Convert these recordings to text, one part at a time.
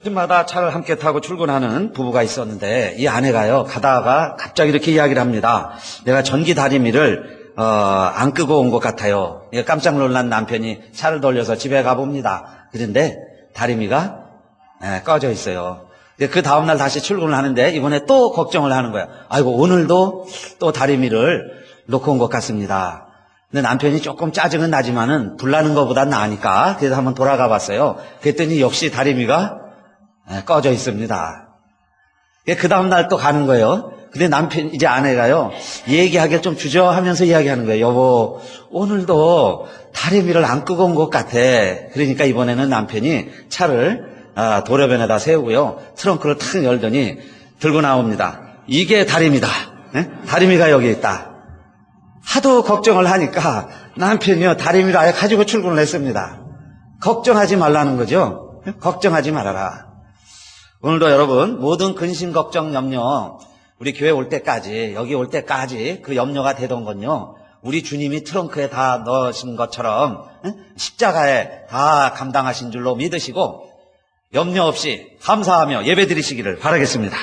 아침마다 차를 함께 타고 출근하는 부부가 있었는데 이 아내가요 가다가 갑자기 이렇게 이야기를 합니다. 내가 전기 다리미를 안 끄고 온 것 같아요. 깜짝 놀란 남편이 차를 돌려서 집에 가봅니다. 그런데 다리미가 꺼져 있어요. 그 다음날 다시 출근을 하는데 이번에 또 걱정을 하는 거예요. 아이고 오늘도 또 다리미를 놓고 온 것 같습니다. 근데 남편이 조금 짜증은 나지만은 불나는 것보단 나으니까 그래서 한번 돌아가 봤어요. 그랬더니 역시 다리미가 꺼져 있습니다. 그 다음날 또 가는 거예요. 근데 남편, 이제 아내가요, 얘기하기를 좀 주저하면서 이야기하는 거예요. 여보, 오늘도 다리미를 안 끄고 온 것 같아. 그러니까 이번에는 남편이 차를 도로변에다 세우고요. 트렁크를 탁 열더니 들고 나옵니다. 이게 다리미다. 다리미가 여기 있다. 하도 걱정을 하니까 남편이요, 다리미를 아예 가지고 출근을 했습니다. 걱정하지 말라는 거죠. 걱정하지 말아라. 오늘도 여러분 모든 근심, 걱정, 염려 우리 교회 올 때까지 여기 올 때까지 그 염려가 되던 건요 우리 주님이 트렁크에 다 넣으신 것처럼 십자가에 다 감당하신 줄로 믿으시고 염려 없이 감사하며 예배 드리시기를 바라겠습니다.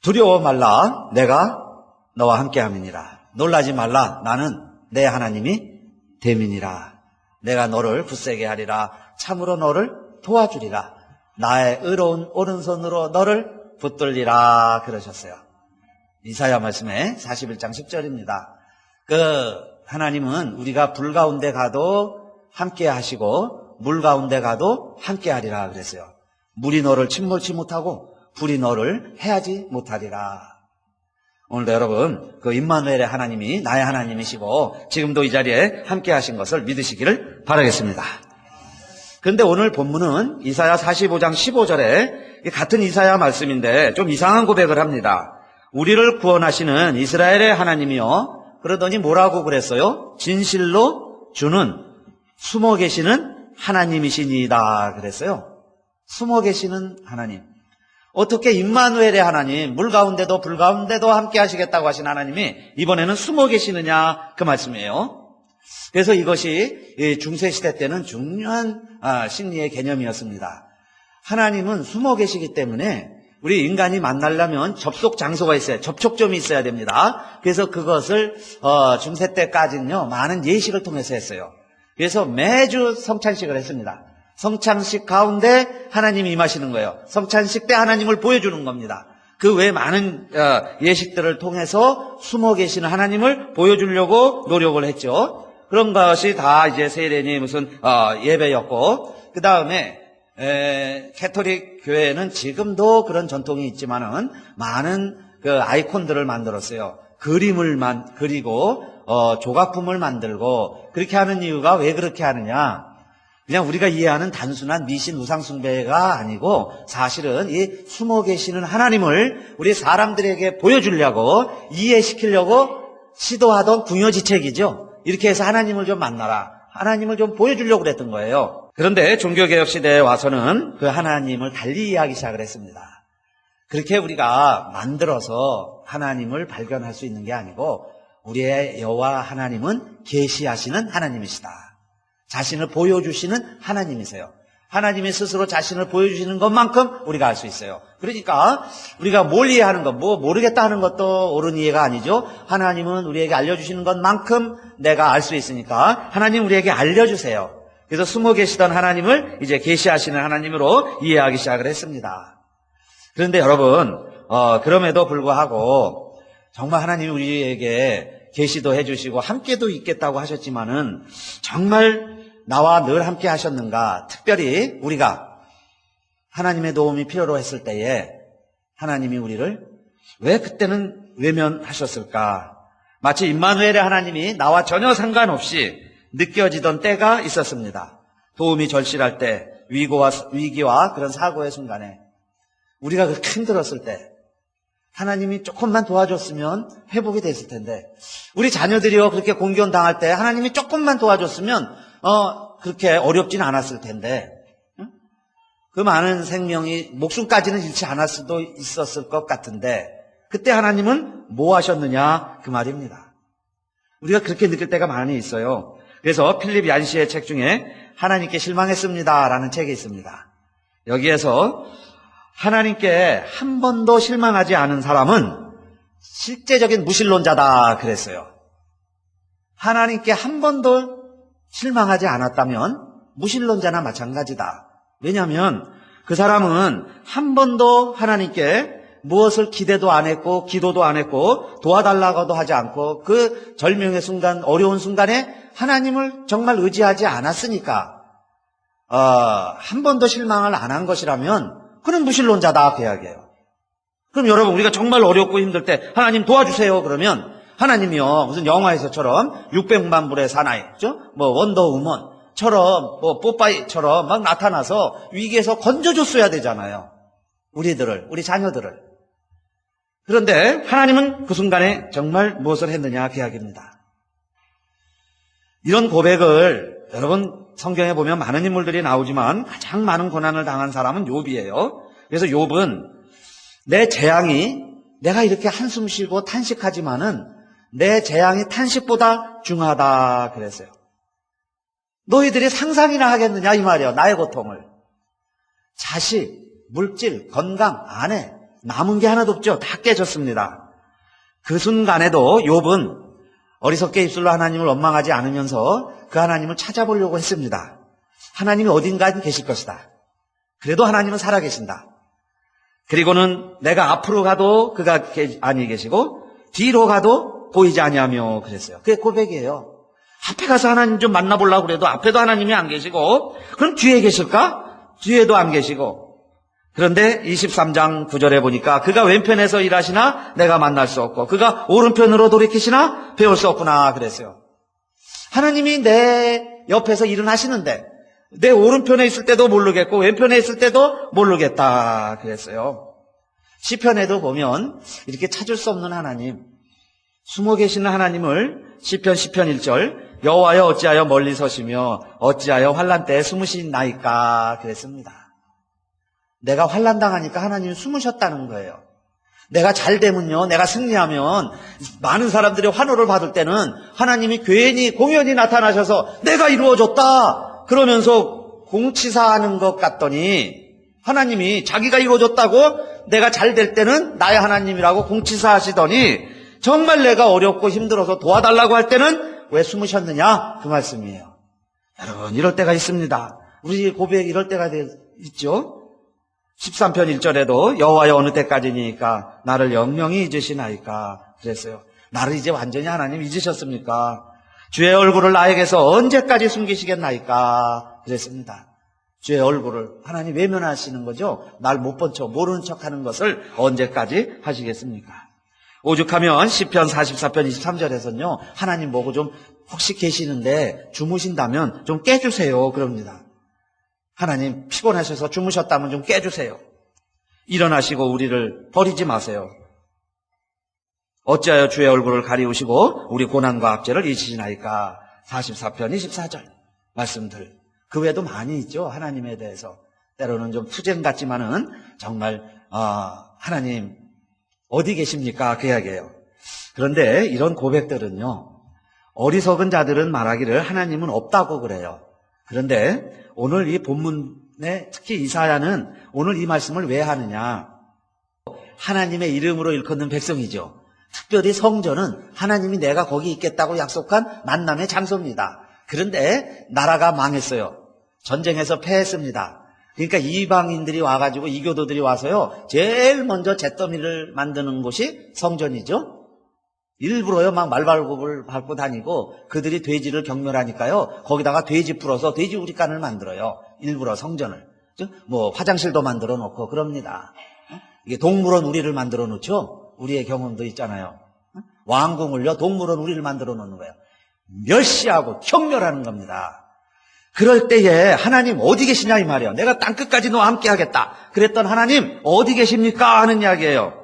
두려워 말라 내가 너와 함께함이니라. 놀라지 말라 나는 내 하나님이 됨이니라. 내가 너를 굳세게 하리라. 참으로 너를 도와주리라. 나의 의로운 오른손으로 너를 붙들리라 그러셨어요. 이사야 말씀에 41장 10절입니다. 하나님은 우리가 불 가운데 가도 함께 하시고 물 가운데 가도 함께 하리라 그랬어요. 물이 너를 침몰치 못하고 불이 너를 해하지 못하리라. 오늘도 여러분 임마누엘의 하나님이 나의 하나님이시고 지금도 이 자리에 함께 하신 것을 믿으시기를 바라겠습니다. 그런데 오늘 본문은 이사야 45장 15절에 같은 이사야 말씀인데 좀 이상한 고백을 합니다. 우리를 구원하시는 이스라엘의 하나님이요. 그러더니 뭐라고 그랬어요? 진실로 주는 숨어 계시는 하나님이시니이다 그랬어요. 숨어 계시는 하나님. 어떻게 임마누엘의 하나님, 물 가운데도 불 가운데도 함께 하시겠다고 하신 하나님이 이번에는 숨어 계시느냐 그 말씀이에요. 그래서 이것이 중세시대 때는 중요한 심리의 개념이었습니다. 하나님은 숨어 계시기 때문에 우리 인간이 만나려면 접속 장소가 있어야, 접촉점이 있어야 됩니다. 그래서 그것을 중세 때까지는요 많은 예식을 통해서 했어요. 그래서 매주 성찬식을 했습니다. 성찬식 가운데 하나님이 임하시는 거예요. 성찬식 때 하나님을 보여주는 겁니다. 그 외에 많은 예식들을 통해서 숨어 계시는 하나님을 보여주려고 노력을 했죠. 그런 것이 다 이제 세례니 무슨 예배였고, 그 다음에 캐톨릭 교회는 지금도 그런 전통이 있지만은 많은 그 아이콘들을 만들었어요. 그림을 그리고 조각품을 만들고 그렇게 하는 이유가 왜 그렇게 하느냐? 그냥 우리가 이해하는 단순한 미신 우상 숭배가 아니고 사실은 이 숨어 계시는 하나님을 우리 사람들에게 보여주려고 이해시키려고 시도하던 궁여지책이죠. 이렇게 해서 하나님을 좀 만나라. 하나님을 좀 보여주려고 그랬던 거예요. 그런데 종교개혁 시대에 와서는 그 하나님을 달리 이해하기 시작을 했습니다. 그렇게 우리가 만들어서 하나님을 발견할 수 있는 게 아니고 우리의 여호와 하나님은 계시하시는 하나님이시다. 자신을 보여주시는 하나님이세요. 하나님이 스스로 자신을 보여주시는 것만큼 우리가 알 수 있어요. 그러니까 우리가 뭘 이해하는 것, 모르겠다 하는 것도 옳은 이해가 아니죠. 하나님은 우리에게 알려주시는 것만큼 내가 알 수 있으니까 하나님 우리에게 알려주세요. 그래서 숨어 계시던 하나님을 이제 계시하시는 하나님으로 이해하기 시작을 했습니다. 그런데 여러분 그럼에도 불구하고 정말 하나님이 우리에게 계시도 해주시고 함께도 있겠다고 하셨지만은 정말 나와 늘 함께 하셨는가? 특별히 우리가 하나님의 도움이 필요로 했을 때에 하나님이 우리를 왜 그때는 외면하셨을까? 마치 임마누엘의 하나님이 나와 전혀 상관없이 느껴지던 때가 있었습니다. 도움이 절실할 때, 위기와 그런 사고의 순간에 우리가 그렇게 힘들었을 때 하나님이 조금만 도와줬으면 회복이 됐을 텐데, 우리 자녀들이요 그렇게 공견 당할 때 하나님이 조금만 도와줬으면 그렇게 어렵진 않았을 텐데, 그 많은 생명이 목숨까지는 잃지 않을 수도 있었을 것 같은데 그때 하나님은 뭐 하셨느냐 그 말입니다. 우리가 그렇게 느낄 때가 많이 있어요. 그래서 필립 얀시의 책 중에 하나님께 실망했습니다라는 책이 있습니다. 여기에서 하나님께 한 번도 실망하지 않은 사람은 실제적인 무신론자다 그랬어요. 하나님께 한 번도 실망하지 않았다면 무신론자나 마찬가지다. 왜냐하면 그 사람은 한 번도 하나님께 무엇을 기대도 안 했고 기도도 안 했고 도와달라고도 하지 않고 그 절명의 순간, 어려운 순간에 하나님을 정말 의지하지 않았으니까 한 번도 실망을 안 한 것이라면 그는 무신론자다 그 이야기예요. 그럼 여러분, 우리가 정말 어렵고 힘들 때 하나님 도와주세요 그러면 하나님이요 무슨 영화에서처럼 600만 불의 사나이, 그죠? 뭐 원더우먼처럼 뭐 뽀빠이처럼 막 나타나서 위기에서 건져줬어야 되잖아요. 우리들을, 우리 자녀들을. 그런데 하나님은 그 순간에 정말 무엇을 했느냐 그 이야기입니다. 이런 고백을 여러분 성경에 보면 많은 인물들이 나오지만 가장 많은 고난을 당한 사람은 욥이에요. 그래서 욥은 내 재앙이, 내가 이렇게 한숨 쉬고 탄식하지만은 내 재앙이 탄식보다 중하다 그랬어요. 너희들이 상상이나 하겠느냐 이 말이에요. 나의 고통을. 자식, 물질, 건강, 아내 남은 게 하나도 없죠. 다 깨졌습니다. 그 순간에도 욥은 어리석게 입술로 하나님을 원망하지 않으면서 그 하나님을 찾아보려고 했습니다. 하나님이 어딘가에 계실 것이다. 그래도 하나님은 살아계신다. 그리고는 내가 앞으로 가도 그가 아니 계시고 뒤로 가도 보이지 아니하며 그랬어요. 그게 고백이에요. 앞에 가서 하나님 좀 만나보려고 그래도 앞에도 하나님이 안 계시고 그럼 뒤에 계실까? 뒤에도 안 계시고. 그런데 23장 9절에 보니까 그가 왼편에서 일하시나 내가 만날 수 없고 그가 오른편으로 돌이키시나 배울 수 없구나 그랬어요. 하나님이 내 옆에서 일은 하시는데 내 오른편에 있을 때도 모르겠고 왼편에 있을 때도 모르겠다 그랬어요. 시편에도 보면 이렇게 찾을 수 없는 하나님, 숨어 계시는 하나님을 시편 1절 여호와여 어찌하여 멀리 서시며 어찌하여 환난 때에 숨으시나이까 그랬습니다. 내가 환난 당하니까 하나님이 숨으셨다는 거예요. 내가 잘 되면요, 내가 승리하면 많은 사람들이 환호를 받을 때는 하나님이 괜히 공연히 나타나셔서 내가 이루어졌다 그러면서 공치사하는 것 같더니 하나님이 자기가 이루어졌다고 내가 잘 될 때는 나의 하나님이라고 공치사하시더니 정말 내가 어렵고 힘들어서 도와달라고 할 때는 왜 숨으셨느냐 그 말씀이에요. 여러분, 이럴 때가 있습니다. 우리 고백 이럴 때가 있죠. 13편 1절에도 여호와여 어느 때까지니까 나를 영영히 잊으시나이까 그랬어요. 나를 이제 완전히 하나님 잊으셨습니까? 주의 얼굴을 나에게서 언제까지 숨기시겠나이까 그랬습니다. 주의 얼굴을 하나님 외면하시는 거죠. 날 못 본 척 모르는 척하는 것을 언제까지 하시겠습니까? 오죽하면 시편 44편 23절에서는요 하나님 보고 좀 혹시 계시는데 주무신다면 좀 깨주세요 그럽니다. 하나님 피곤하셔서 주무셨다면 좀 깨주세요. 일어나시고 우리를 버리지 마세요. 어찌하여 주의 얼굴을 가리우시고 우리 고난과 압제를 잊으시나이까 44편 24절 말씀들. 그 외에도 많이 있죠. 하나님에 대해서. 때로는 좀 투쟁 같지만은 정말 하나님 어디 계십니까? 그 이야기예요. 그런데 이런 고백들은요 어리석은 자들은 말하기를 하나님은 없다고 그래요. 그런데 오늘 이 본문에 특히 이사야는 오늘 이 말씀을 왜 하느냐. 하나님의 이름으로 일컫는 백성이죠. 특별히 성전은 하나님이 내가 거기 있겠다고 약속한 만남의 장소입니다. 그런데 나라가 망했어요. 전쟁에서 패했습니다. 그러니까 이방인들이 와가지고 이교도들이 와서요 제일 먼저 잿더미를 만드는 곳이 성전이죠. 일부러요 막 말발굽을 밟고 다니고 그들이 돼지를 경멸하니까요 거기다가 돼지 풀어서 돼지 우리간을 만들어요. 일부러 성전을 뭐 화장실도 만들어 놓고 그럽니다. 이게 동물원 우리를 만들어 놓죠. 우리의 경험도 있잖아요. 왕궁을요 동물원 우리를 만들어 놓는 거예요. 멸시하고 경멸하는 겁니다. 그럴 때에 하나님 어디 계시냐 이 말이에요. 내가 땅끝까지 너와 함께 하겠다 그랬던 하나님 어디 계십니까 하는 이야기예요.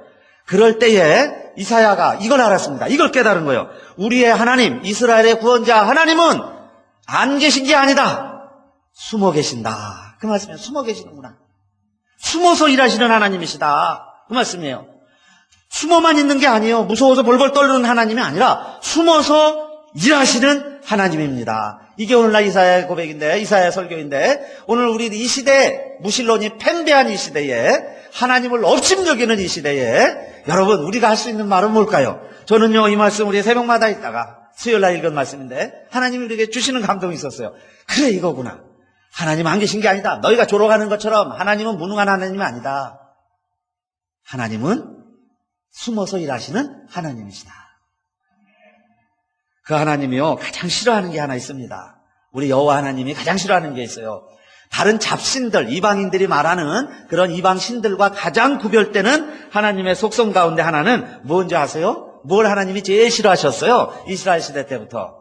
그럴 때에 이사야가 이걸 알았습니다. 이걸 깨달은 거예요. 우리의 하나님, 이스라엘의 구원자 하나님은 안 계신 게 아니다. 숨어 계신다. 그 말씀이에요. 숨어 계시는구나. 숨어서 일하시는 하나님이시다. 그 말씀이에요. 숨어만 있는 게 아니에요. 무서워서 벌벌 떨는 하나님이 아니라 숨어서 일하시는 하나님입니다. 이게 오늘날 이사야의 고백인데, 이사야의 설교인데, 오늘 우리 이 시대에 무신론이 팽배한 이 시대에, 하나님을 업심여기는 이 시대에 여러분 우리가 할 수 있는 말은 뭘까요? 저는요 이 말씀 우리 새벽마다 있다가 수요일날 읽은 말씀인데 하나님이 우리에게 주시는 감동이 있었어요. 그래, 이거구나. 하나님 안 계신 게 아니다. 너희가 졸아가는 것처럼 하나님은 무능한 하나님이 아니다. 하나님은 숨어서 일하시는 하나님이시다. 그 하나님이요 가장 싫어하는 게 하나 있습니다. 우리 여호와 하나님이 가장 싫어하는 게 있어요. 다른 잡신들, 이방인들이 말하는 그런 이방신들과 가장 구별되는 하나님의 속성 가운데 하나는 뭔지 아세요? 뭘 하나님이 제일 싫어하셨어요? 이스라엘 시대 때부터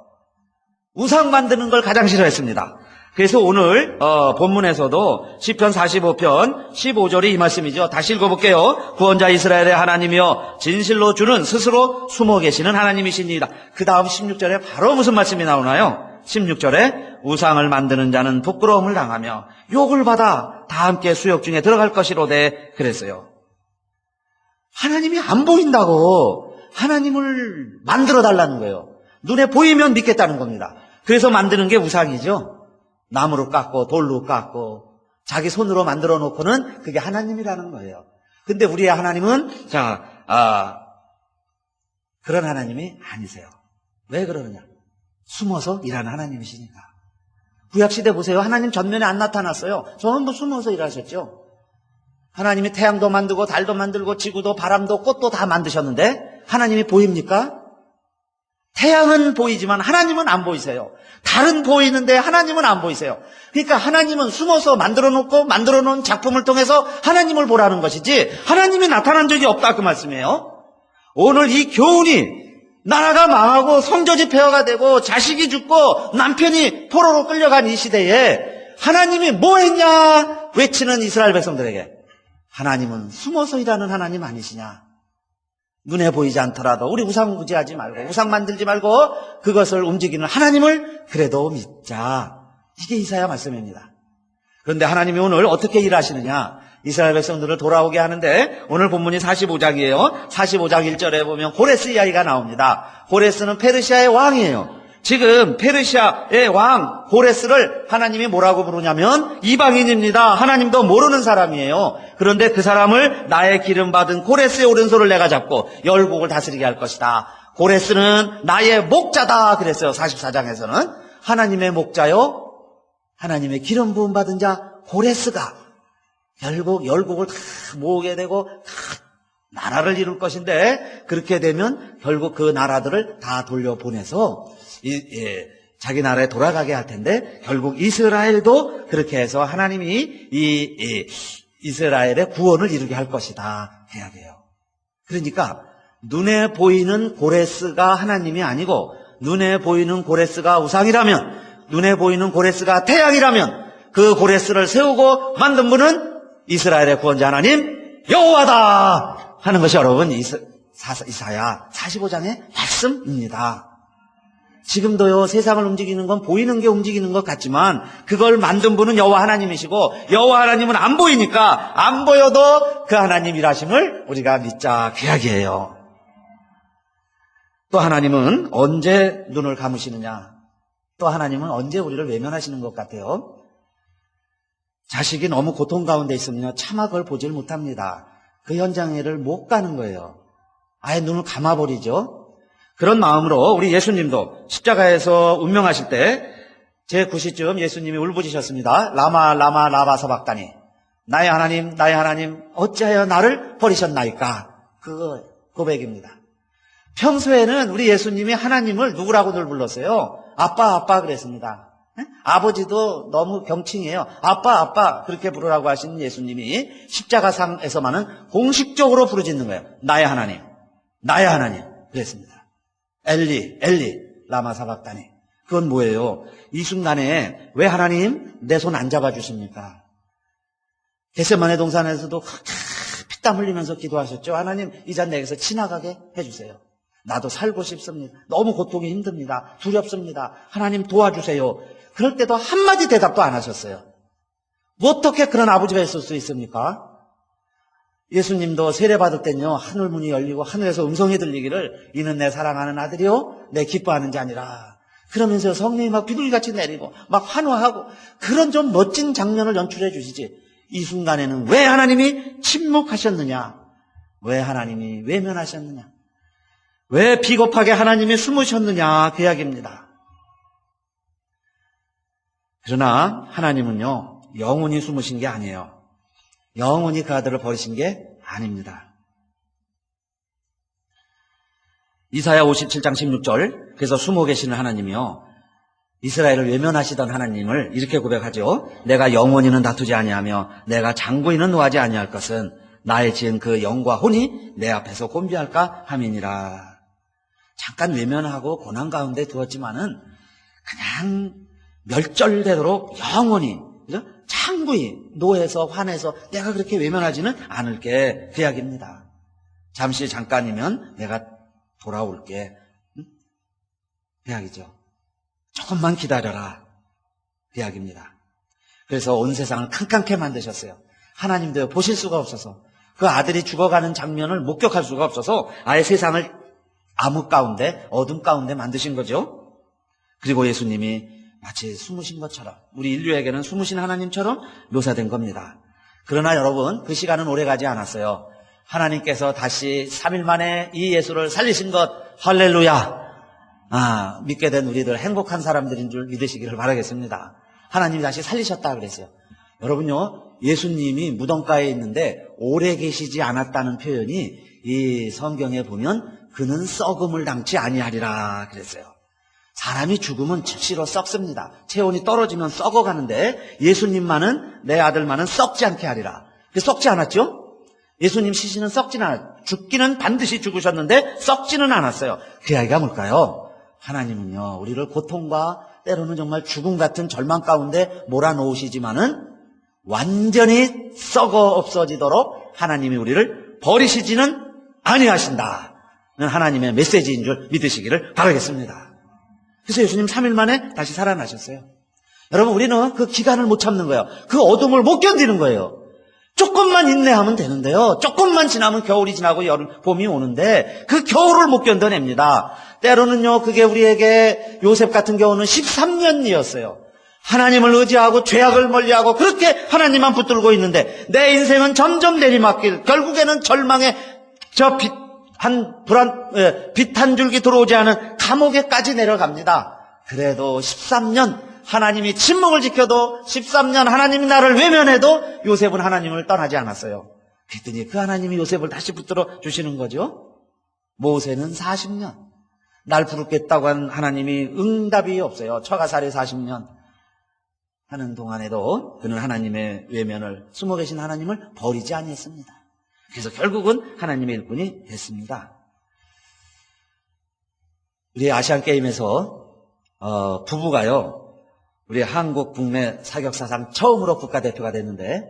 우상 만드는 걸 가장 싫어했습니다. 그래서 오늘 본문에서도 시편 45편 15절이 이 말씀이죠. 다시 읽어볼게요. 구원자 이스라엘의 하나님이여 진실로 주는 스스로 숨어 계시는 하나님이십니다. 그 다음 16절에 바로 무슨 말씀이 나오나요? 16절에 우상을 만드는 자는 부끄러움을 당하며 욕을 받아 다 함께 수욕 중에 들어갈 것이로되 그랬어요. 하나님이 안 보인다고 하나님을 만들어 달라는 거예요. 눈에 보이면 믿겠다는 겁니다. 그래서 만드는 게 우상이죠. 나무로 깎고 돌로 깎고 자기 손으로 만들어 놓고는 그게 하나님이라는 거예요. 근데 우리의 하나님은 그런 하나님이 아니세요. 왜 그러느냐? 숨어서 일하는 하나님이시니까. 구약시대 보세요. 하나님 전면에 안 나타났어요. 전부 숨어서 일하셨죠. 하나님이 태양도 만들고 달도 만들고 지구도 바람도 꽃도 다 만드셨는데 하나님이 보입니까? 태양은 보이지만 하나님은 안 보이세요. 달은 보이는데 하나님은 안 보이세요. 그러니까 하나님은 숨어서 만들어 놓은 작품을 통해서 하나님을 보라는 것이지 하나님이 나타난 적이 없다 그 말씀이에요. 오늘 이 교훈이 나라가 망하고 성전이 폐허가 되고 자식이 죽고 남편이 포로로 끌려간 이 시대에 하나님이 뭐 했냐 외치는 이스라엘 백성들에게 하나님은 숨어서 일하는 하나님 아니시냐. 눈에 보이지 않더라도 우리 우상 구제하지 말고 우상 만들지 말고 그것을 움직이는 하나님을 그래도 믿자. 이게 이사야 말씀입니다. 그런데 하나님이 오늘 어떻게 일하시느냐. 이스라엘 백성들을 돌아오게 하는데 오늘 본문이 45장이에요. 45장 1절에 보면 고레스 이야기가 나옵니다. 고레스는 페르시아의 왕이에요. 지금 페르시아의 왕 고레스를 하나님이 뭐라고 부르냐면 이방인입니다. 하나님도 모르는 사람이에요. 그런데 그 사람을 나의 기름 받은 고레스의 오른손을 내가 잡고 열국을 다스리게 할 것이다. 고레스는 나의 목자다 그랬어요. 44장에서는 하나님의 목자요, 하나님의 기름 부음 받은 자 고레스가 결국 열국을 다 모으게 되고 다 나라를 이룰 것인데 그렇게 되면 결국 그 나라들을 다 돌려보내서 자기 나라에 돌아가게 할 텐데 결국 이스라엘도 그렇게 해서 하나님이 이스라엘의 구원을 이루게 할 것이다 해야 돼요. 그러니까 눈에 보이는 고레스가 하나님이 아니고 눈에 보이는 고레스가 우상이라면 눈에 보이는 고레스가 태양이라면 그 고레스를 세우고 만든 분은 이스라엘의 구원자 하나님 여호와다 하는 것이 여러분 이사야 45장의 말씀입니다. 지금도요 세상을 움직이는 건 보이는 게 움직이는 것 같지만 그걸 만든 분은 여호와 하나님이시고 여호와 하나님은 안 보이니까 안 보여도 그 하나님 일하심을 우리가 믿자 그 이야기예요. 또 하나님은 언제 눈을 감으시느냐, 또 하나님은 언제 우리를 외면하시는 것 같아요. 자식이 너무 고통 가운데 있으면 차마 그걸 보질 못합니다. 그 현장에를 못 가는 거예요. 아예 눈을 감아버리죠. 그런 마음으로 우리 예수님도 십자가에서 운명하실 때 제9시쯤 예수님이 울부짖으셨습니다. 라마 라마 라바 사박다니 나의 하나님 어찌하여 나를 버리셨나이까. 그 고백입니다. 평소에는 우리 예수님이 하나님을 누구라고 늘 불렀어요? 아빠 그랬습니다. 아버지도 너무 경칭이에요. 아빠 그렇게 부르라고 하신 예수님이 십자가상에서만은 공식적으로 부르짖는 거예요. 나의 하나님 그랬습니다. 엘리 라마 사박다니. 그건 뭐예요? 이 순간에 왜 하나님 내 손 안 잡아주십니까? 겟세마네 동산에서도 피땀 흘리면서 기도하셨죠. 하나님 이 잔 내게서 지나가게 해주세요. 나도 살고 싶습니다. 너무 고통이 힘듭니다. 두렵습니다. 하나님 도와주세요. 그럴 때도 한마디 대답도 안 하셨어요. 어떻게 그런 아버지가 있을 수 있습니까? 예수님도 세례받을 땐요 하늘 문이 열리고 하늘에서 음성이 들리기를 이는 내 사랑하는 아들이요 내 기뻐하는 자니라. 그러면서 성령이 막 비둘기같이 내리고 막 환호하고 그런 좀 멋진 장면을 연출해 주시지 이 순간에는 왜 하나님이 침묵하셨느냐? 왜 하나님이 외면하셨느냐? 왜 비겁하게 하나님이 숨으셨느냐? 그 이야기입니다. 그러나 하나님은요, 영원히 숨으신 게 아니에요. 영원히 그 아들을 버리신 게 아닙니다. 이사야 57장 16절, 그래서 숨어 계시는 하나님이요, 이스라엘을 외면하시던 하나님을 이렇게 고백하죠. 내가 영원히는 다투지 아니하며 내가 장구인은 노하지 아니할 것은 나의 지은 그 영과 혼이 내 앞에서 곤비할까 함이니라. 잠깐 외면하고 고난 가운데 두었지만은 그냥 멸절되도록 영원히, 그죠? 장구인, 노해서 화내서 내가 그렇게 외면하지는 않을게, 그 이야기입니다. 잠깐이면 내가 돌아올게, 그 이야기죠. 조금만 기다려라, 그 이야기입니다. 그래서 온 세상을 캄캄케 만드셨어요. 하나님도 보실 수가 없어서, 그 아들이 죽어가는 장면을 목격할 수가 없어서 아예 세상을 암흑 가운데, 어둠 가운데 만드신 거죠. 그리고 예수님이 마치 숨으신 것처럼, 우리 인류에게는 숨으신 하나님처럼 묘사된 겁니다. 그러나 여러분, 그 시간은 오래가지 않았어요. 하나님께서 다시 3일 만에 이 예수를 살리신 것, 할렐루야! 믿게 된 우리들 행복한 사람들인 줄 믿으시기를 바라겠습니다. 하나님이 다시 살리셨다 그랬어요. 여러분요, 예수님이 무덤가에 있는데 오래 계시지 않았다는 표현이 이 성경에 보면 그는 썩음을 당치 아니하리라 그랬어요. 사람이 죽으면 즉시로 썩습니다. 체온이 떨어지면 썩어가는데 예수님만은, 내 아들만은 썩지 않게 하리라. 썩지 않았죠? 예수님 시신은 썩지는 않았어요. 죽기는 반드시 죽으셨는데 썩지는 않았어요. 그 이야기가 뭘까요? 하나님은요, 우리를 고통과 때로는 정말 죽음 같은 절망 가운데 몰아놓으시지만은 완전히 썩어 없어지도록 하나님이 우리를 버리시지는 아니하신다는 하나님의 메시지인 줄 믿으시기를 바라겠습니다. 그래서 예수님 3일 만에 다시 살아나셨어요. 여러분, 우리는 그 기간을 못 참는 거예요. 그 어둠을 못 견디는 거예요. 조금만 인내하면 되는데요, 조금만 지나면 겨울이 지나고 여름, 봄이 오는데 그 겨울을 못 견뎌냅니다. 때로는요, 그게 우리에게 요셉 같은 경우는 13년이었어요. 하나님을 의지하고 죄악을 멀리하고 그렇게 하나님만 붙들고 있는데 내 인생은 점점 내리막길, 결국에는 절망에 빛 한 줄기 들어오지 않은 감옥에까지 내려갑니다. 그래도 13년 하나님이 침묵을 지켜도, 13년 하나님이 나를 외면해도 요셉은 하나님을 떠나지 않았어요. 그랬더니 그 하나님이 요셉을 다시 붙들어 주시는 거죠. 모세는 40년 날 부르겠다고 한 하나님이 응답이 없어요. 처가살이 40년 하는 동안에도 그는 하나님의 외면을, 숨어 계신 하나님을 버리지 아니했습니다. 그래서 결국은 하나님의 일꾼이 됐습니다. 우리 아시안게임에서 부부가요, 우리 한국 국내 사격사상 처음으로 국가대표가 됐는데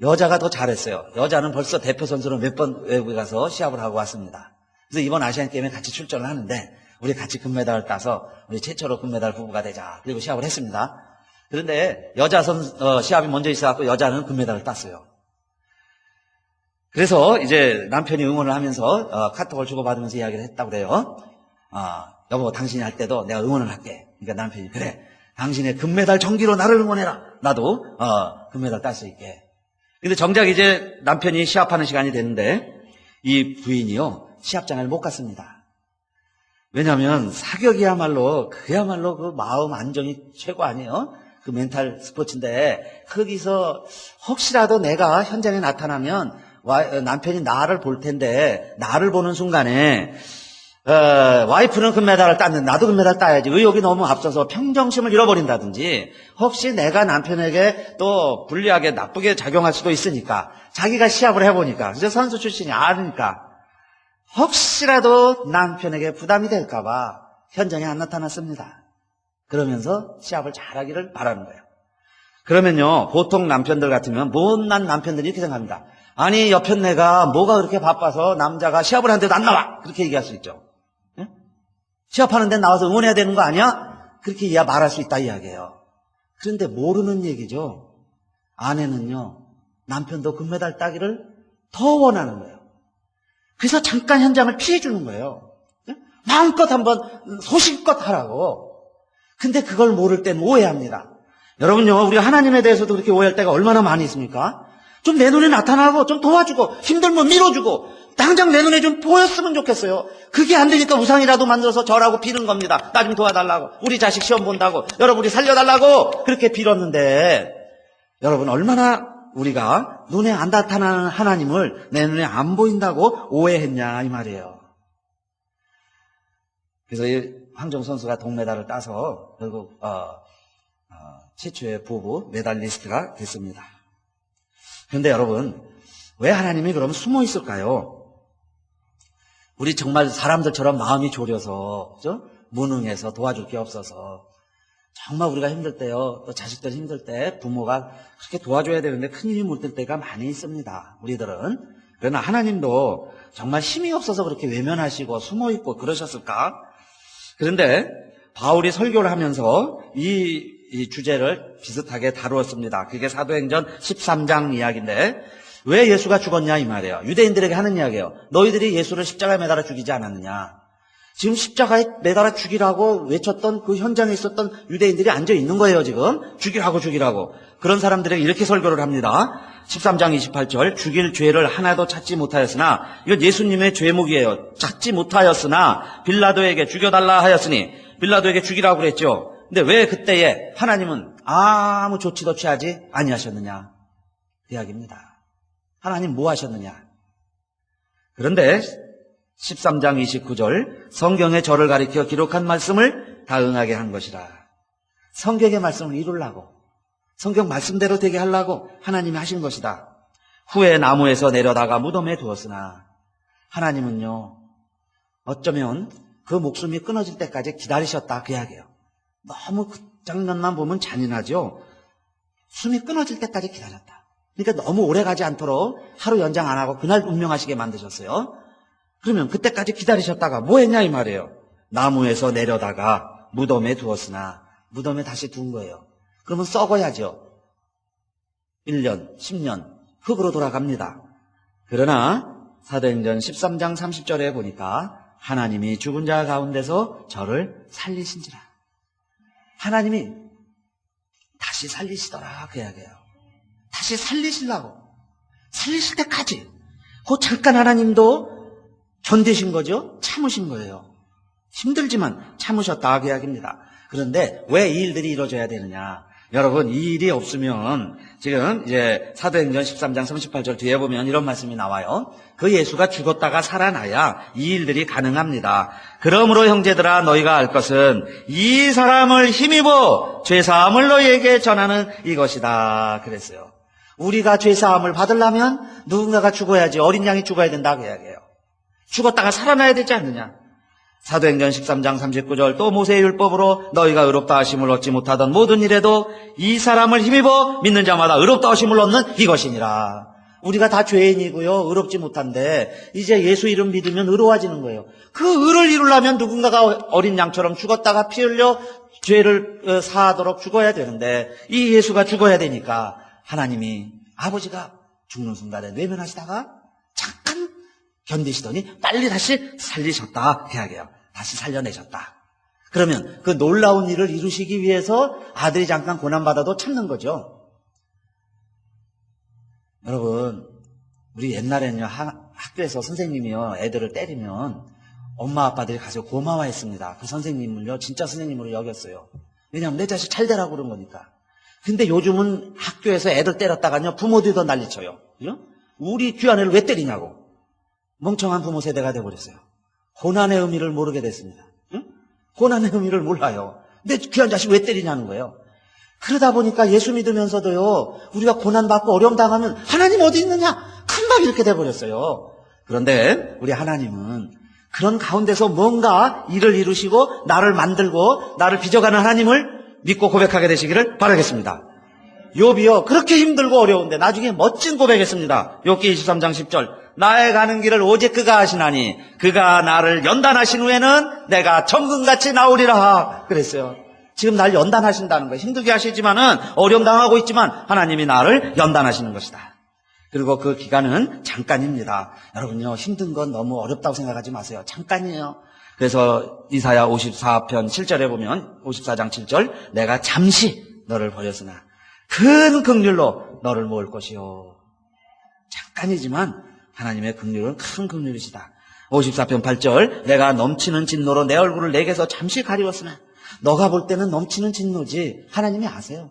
여자가 더 잘했어요. 여자는 벌써 대표 선수로 몇 번 외국에 가서 시합을 하고 왔습니다. 그래서 이번 아시안게임에 같이 출전을 하는데 우리 같이 금메달을 따서 우리 최초로 금메달 부부가 되자, 그리고 시합을 했습니다. 그런데 여자 시합이 먼저 있어갖고 여자는 금메달을 땄어요. 그래서 이제 남편이 응원을 하면서 카톡을 주고받으면서 이야기를 했다고 그래요. 여보, 당신이 할 때도 내가 응원을 할게. 그러니까 남편이, 그래, 당신의 금메달 정기로 나를 응원해라. 나도 금메달 딸 수 있게. 근데 정작 이제 남편이 시합하는 시간이 됐는데 이 부인이요, 시합장을 못 갔습니다. 왜냐하면 사격이야말로 그야말로 그 마음 안정이 최고 아니에요? 그 멘탈 스포츠인데 거기서 혹시라도 내가 현장에 나타나면 남편이 나를 볼 텐데, 나를 보는 순간에 와이프는 금메달을 땄는데 나도 금메달 따야지, 의욕이 너무 앞서서 평정심을 잃어버린다든지, 혹시 내가 남편에게 또 불리하게 나쁘게 작용할 수도 있으니까, 자기가 시합을 해보니까, 이제 선수 출신이 아니까 혹시라도 남편에게 부담이 될까봐 현장에 안 나타났습니다. 그러면서 시합을 잘하기를 바라는 거예요. 그러면요, 보통 남편들 같으면, 못난 남편들이 이렇게 생각합니다. 아니, 옆편 내가 뭐가 그렇게 바빠서 남자가 시합을 하는데도 안 나와, 그렇게 얘기할 수 있죠. 예? 시합하는 데 나와서 응원해야 되는 거 아니야? 그렇게 말할 수 있다 이야기예요. 그런데 모르는 얘기죠. 아내는요, 남편도 금메달 따기를 더 원하는 거예요. 그래서 잠깐 현장을 피해주는 거예요. 예? 마음껏 한번 소신껏 하라고. 근데 그걸 모를 땐 오해합니다. 여러분요, 우리가 하나님에 대해서도 그렇게 오해할 때가 얼마나 많이 있습니까? 좀 내 눈에 나타나고 좀 도와주고 힘들면 밀어주고 당장 내 눈에 좀 보였으면 좋겠어요. 그게 안 되니까 우상이라도 만들어서 절하고 비는 겁니다. 나 좀 도와달라고, 우리 자식 시험 본다고, 여러분 우리 살려달라고 그렇게 빌었는데, 여러분 얼마나 우리가 눈에 안 나타나는 하나님을 내 눈에 안 보인다고 오해했냐 이 말이에요. 그래서 이 황정 선수가 동메달을 따서 결국 최초의 부부 메달리스트가 됐습니다. 그런데 여러분, 왜 하나님이 그럼 숨어 있을까요? 우리 정말 사람들처럼 마음이 졸여서, 그죠? 무능해서 도와줄 게 없어서, 정말 우리가 힘들 때요, 또 자식들 힘들 때 부모가 그렇게 도와줘야 되는데 큰 힘이 못 들 때가 많이 있습니다. 우리들은. 그러나 하나님도 정말 힘이 없어서 그렇게 외면하시고 숨어 있고 그러셨을까? 그런데 바울이 설교를 하면서 이 주제를 비슷하게 다루었습니다. 그게 사도행전 13장 이야기인데, 왜 예수가 죽었냐 이 말이에요. 유대인들에게 하는 이야기예요. 너희들이 예수를 십자가에 매달아 죽이지 않았느냐. 지금 십자가에 매달아 죽이라고 외쳤던 그 현장에 있었던 유대인들이 앉아 있는 거예요. 지금 죽이라고. 그런 사람들에게 이렇게 설교를 합니다. 13장 28절, 죽일 죄를 하나도 찾지 못하였으나, 이건 예수님의 죄목이에요. 찾지 못하였으나 빌라도에게 죽여달라 하였으니, 빌라도에게 죽이라고 그랬죠. 근데 왜 그때에 하나님은 아무 조치도 취하지 아니하셨느냐 그 이야기입니다. 하나님 뭐 하셨느냐. 그런데 13장 29절, 성경의 저를 가리켜 기록한 말씀을 다 응하게 한 것이라. 성경의 말씀을 이루려고, 성경 말씀대로 되게 하려고 하나님이 하신 것이다. 후에 나무에서 내려다가 무덤에 두었으나, 하나님은요, 어쩌면 그 목숨이 끊어질 때까지 기다리셨다 그 이야기예요. 너무 그 장면만 보면 잔인하죠. 숨이 끊어질 때까지 기다렸다. 그러니까 너무 오래 가지 않도록 하루 연장 안 하고 그날 운명하시게 만드셨어요. 그러면 그때까지 기다리셨다가 뭐 했냐 이 말이에요. 나무에서 내려다가 무덤에 두었으나, 무덤에 다시 둔 거예요. 그러면 썩어야죠. 1년, 10년 흙으로 돌아갑니다. 그러나 사도행전 13장 30절에 보니까 하나님이 죽은 자 가운데서 저를 살리신지라. 하나님이 다시 살리시더라 그 이야기예요. 다시 살리시려고, 살리실 때까지 그 잠깐 하나님도 견디신 거죠. 참으신 거예요. 힘들지만 참으셨다 그 이야기입니다. 그런데 왜 이 일들이 이루어져야 되느냐. 여러분, 이 일이 없으면 지금 이제 사도행전 13장 38절 뒤에 보면 이런 말씀이 나와요. 그 예수가 죽었다가 살아나야 이 일들이 가능합니다. 그러므로 형제들아, 너희가 알 것은 이 사람을 힘입어 죄사함을 너희에게 전하는 이것이다 그랬어요. 우리가 죄사함을 받으려면 누군가가 죽어야지, 어린 양이 죽어야 된다 그 이야기예요. 죽었다가 살아나야 되지 않느냐. 사도행전 13장 39절, 또 모세의 율법으로 너희가 의롭다 하심을 얻지 못하던 모든 일에도 이 사람을 힘입어 믿는 자마다 의롭다 하심을 얻는 이것이니라. 우리가 다 죄인이고요, 의롭지 못한데 이제 예수 이름 믿으면 의로워지는 거예요. 그 의를 이루려면 누군가가 어린 양처럼 죽었다가 피 흘려 죄를 사하도록 죽어야 되는데, 이 예수가 죽어야 되니까 하나님이, 아버지가 죽는 순간에 외면하시다가 잠깐 견디시더니 빨리 다시 살리셨다 그 이야기예요. 다시 살려내셨다. 그러면 그 놀라운 일을 이루시기 위해서 아들이 잠깐 고난받아도 참는 거죠. 여러분, 우리 옛날에는요, 학교에서 선생님이요 애들을 때리면 엄마 아빠들이 가서 고마워했습니다. 그 선생님을요 진짜 선생님으로 여겼어요. 왜냐하면 내 자식 잘 되라고 그런 거니까. 근데 요즘은 학교에서 애들 때렸다가요 부모들이 더 난리쳐요. 그죠? 우리 귀한 애를 왜 때리냐고. 멍청한 부모 세대가 돼버렸어요. 고난의 의미를 모르게 됐습니다. 응? 고난의 의미를 몰라요. 내 귀한 자식 왜 때리냐는 거예요. 그러다 보니까 예수 믿으면서도요, 우리가 고난받고 어려움 당하면 하나님 어디 있느냐? 금방 이렇게 돼버렸어요. 그런데 우리 하나님은 그런 가운데서 뭔가 일을 이루시고 나를 만들고 나를 빚어가는 하나님을 믿고 고백하게 되시기를 바라겠습니다. 욥이요, 그렇게 힘들고 어려운데 나중에 멋진 고백했습니다. 욥기 23장 10절, 나의 가는 길을 오직 그가 하시나니 그가 나를 연단하신 후에는 내가 정금같이 나오리라 그랬어요. 지금 날 연단하신다는 거예요. 힘들게 하시지만은, 어려움 당하고 있지만 하나님이 나를 연단하시는 것이다. 그리고 그 기간은 잠깐입니다. 여러분요, 힘든 건 너무 어렵다고 생각하지 마세요. 잠깐이에요. 그래서 이사야 54편 7절에 보면, 54장 7절, 내가 잠시 너를 버렸으나 큰 긍휼로 너를 모을 것이요. 잠깐이지만 하나님의 긍휼은 큰 긍휼이시다. 54편 8절 내가 넘치는 진노로 내 얼굴을 내게서 잠시 가리웠으나 너가 볼 때는 넘치는 진노지. 하나님이 아세요.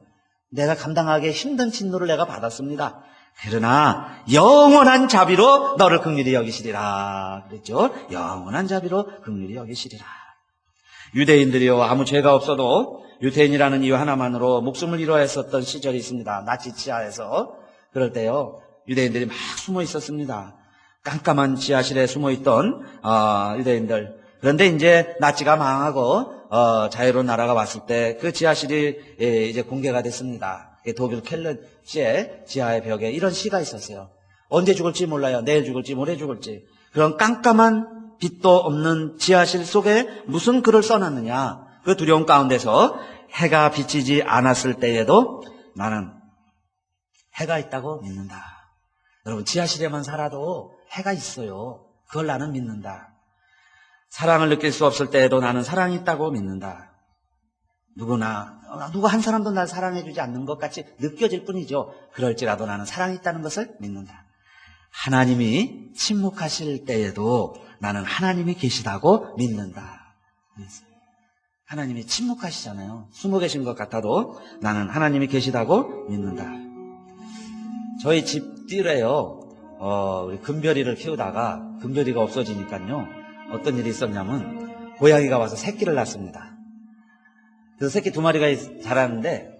내가 감당하기 힘든 진노를 내가 받았습니다. 그러나 영원한 자비로 너를 긍휼히 여기시리라. 그랬죠. 영원한 자비로 긍휼히 여기시리라. 유대인들이요 아무 죄가 없어도 유대인이라는 이유 하나만으로 목숨을 잃어야 했었던 시절이 있습니다. 나치 치하에서. 그럴 때요 유대인들이 막 숨어 있었습니다. 깜깜한 지하실에 숨어 있던 유대인들. 그런데 이제 나치가 망하고 자유로운 나라가 왔을 때 그 지하실이 이제 공개가 됐습니다. 독일 켈른시의 지하의 벽에 이런 시가 있었어요. 언제 죽을지 몰라요. 내일 죽을지 모레 죽을지. 그런 깜깜한 빛도 없는 지하실 속에 무슨 글을 써놨느냐. 그 두려움 가운데서 해가 비치지 않았을 때에도 나는 해가 있다고 믿는다. 여러분 지하실에만 살아도 해가 있어요. 그걸 나는 믿는다. 사랑을 느낄 수 없을 때에도 나는 사랑이 있다고 믿는다. 누구 한 사람도 날 사랑해주지 않는 것 같이 느껴질 뿐이죠. 그럴지라도 나는 사랑이 있다는 것을 믿는다. 하나님이 침묵하실 때에도 나는 하나님이 계시다고 믿는다. 하나님이 침묵하시잖아요. 숨어 계신 것 같아도 나는 하나님이 계시다고 믿는다. 저희 집 뜰에요. 우리 금별이를 키우다가 금별이가 없어지니까요. 어떤 일이 있었냐면 고양이가 와서 새끼를 낳습니다. 그래서 새끼 2마리가 자라는데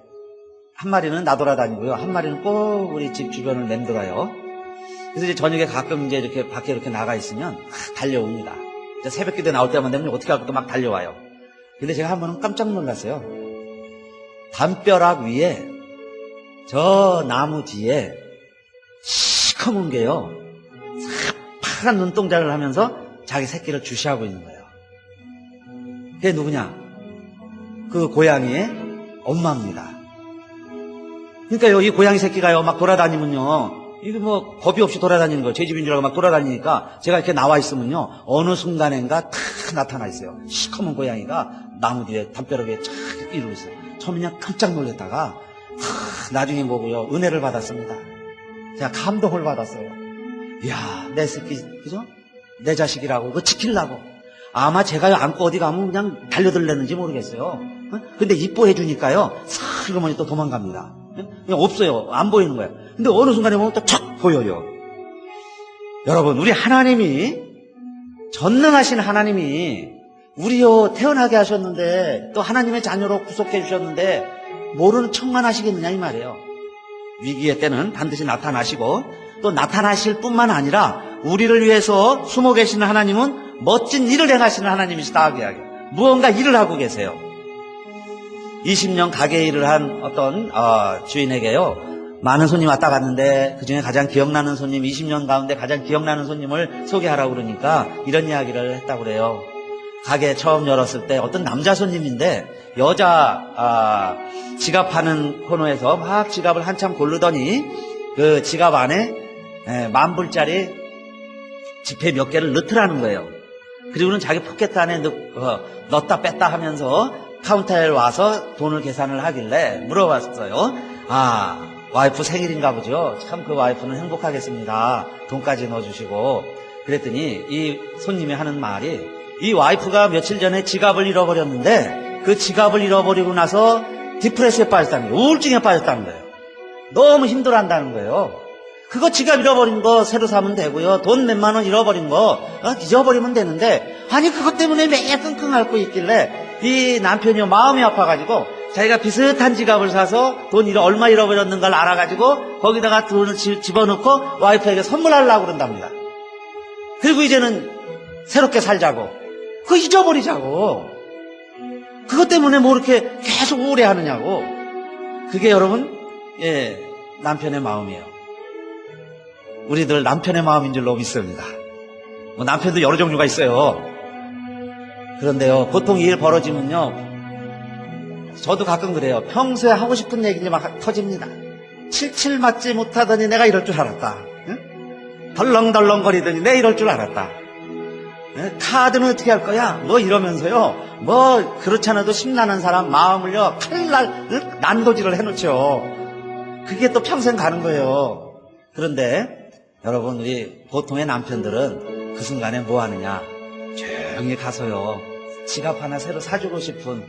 한 마리는 나돌아다니고요. 한 마리는 꼭 우리 집 주변을 맴돌아요. 그래서 이제 저녁에 가끔 이제 이렇게 밖에 이렇게 나가 있으면 달려옵니다. 이제 새벽기도에 나올 때만 되면 어떻게 하고 또 막 달려와요. 근데 제가 한 번은 깜짝 놀랐어요. 담벼락 위에 저 나무 뒤에 시커먼 게요. 파란 눈동자를 하면서 자기 새끼를 주시하고 있는 거예요. 그게 누구냐? 그 고양이의 엄마입니다. 그러니까요, 이 고양이 새끼가요, 막 돌아다니면요, 이게 뭐 겁이 없이 돌아다니는 거예요. 제 집인 줄 알고 막 돌아다니니까 제가 이렇게 나와 있으면요, 어느 순간엔가 탁 나타나 있어요. 시커먼 고양이가 나무 뒤에 담벼락 위에 쫙 이러고 있어요. 처음에 그냥 깜짝 놀랐다가 나중에 보고요, 은혜를 받았습니다. 제가 감동을 받았어요. 이야, 내 새끼, 그죠? 내 자식이라고, 그거 지키려고. 아마 제가 안고 어디 가면 그냥 달려들랬는지 모르겠어요. 근데 이뻐해 주니까요, 슬그머니 또 도망갑니다. 그냥 없어요. 안 보이는 거예요. 근데 어느 순간에 보면 또 촥 보여요. 여러분, 우리 하나님이, 전능하신 하나님이 우리요 태어나게 하셨는데 또 하나님의 자녀로 구속해 주셨는데 모르는 척만 하시겠느냐 이 말이에요. 위기의 때는 반드시 나타나시고 또 나타나실 뿐만 아니라 우리를 위해서 숨어 계시는 하나님은 멋진 일을 행하시는 하나님이시다. 무언가 일을 하고 계세요. 20년 가게 일을 한 어떤 주인에게요, 많은 손님 왔다 갔는데 그중에 가장 기억나는 손님, 20년 가운데 가장 기억나는 손님을 소개하라고 그러니까 이런 이야기를 했다고 그래요. 가게 처음 열었을 때 어떤 남자 손님인데 여자 지갑하는 코너에서 막 지갑을 한참 고르더니 그 지갑 안에 10,000불짜리 지폐 몇 개를 넣더라는 거예요. 그리고는 자기 포켓 안에 넣었다 뺐다 하면서 카운터에 와서 돈을 계산을 하길래 물어봤어요. 와이프 생일인가 보죠. 참 그 와이프는 행복하겠습니다. 돈까지 넣어주시고. 그랬더니 이 손님이 하는 말이, 이 와이프가 며칠 전에 지갑을 잃어버렸는데 그 지갑을 잃어버리고 나서 디프레스에 빠졌다는 거예요. 우울증에 빠졌다는 거예요. 너무 힘들어한다는 거예요. 그거 지갑 잃어버린 거 새로 사면 되고요. 돈 몇만 원 잃어버린 거 잊어버리면 되는데, 아니 그것 때문에 매일 끙끙 앓고 있길래 이 남편이 마음이 아파가지고 자기가 비슷한 지갑을 사서 돈 얼마 잃어버렸는가를 알아가지고 거기다가 돈을 집어넣고 와이프에게 선물하려고 그런답니다. 그리고 이제는 새롭게 살자고, 그거 잊어버리자고. 그것 때문에 뭐 이렇게 계속 우울해하느냐고. 그게 여러분 남편의 마음이에요. 우리들 남편의 마음인 줄로 믿습니다. 뭐 남편도 여러 종류가 있어요. 그런데요, 보통 이 일 벌어지면요, 저도 가끔 그래요. 평소에 하고 싶은 얘기를 막 터집니다. 칠칠 맞지 못하더니 내가 이럴 줄 알았다. 응? 덜렁덜렁거리더니 내가 이럴 줄 알았다. 카드는 어떻게 할 거야? 뭐 이러면서요. 뭐 그렇지 않아도 심란한 사람 마음을요 칼날 난도질을 해놓죠. 그게 또 평생 가는 거예요. 그런데 여러분, 우리 보통의 남편들은 그 순간에 뭐 하느냐? 조용히 가서요, 지갑 하나 새로 사주고 싶은,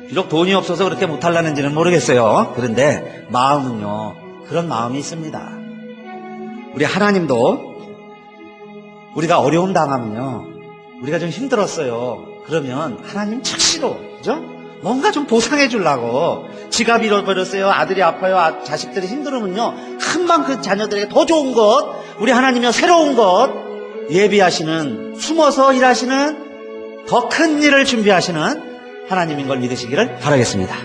비록 돈이 없어서 그렇게 못하려는지는 모르겠어요. 그런데 마음은요, 그런 마음이 있습니다. 우리 하나님도 우리가 어려움 당하면요, 우리가 좀 힘들었어요. 그러면 하나님 즉시로, 그죠? 뭔가 좀 보상해 주려고, 지갑 잃어버렸어요, 아들이 아파요, 자식들이 힘들으면요, 금방 그 자녀들에게 더 좋은 것, 우리 하나님이요 새로운 것 예비하시는, 숨어서 일하시는, 더 큰 일을 준비하시는 하나님인 걸 믿으시기를 바라겠습니다.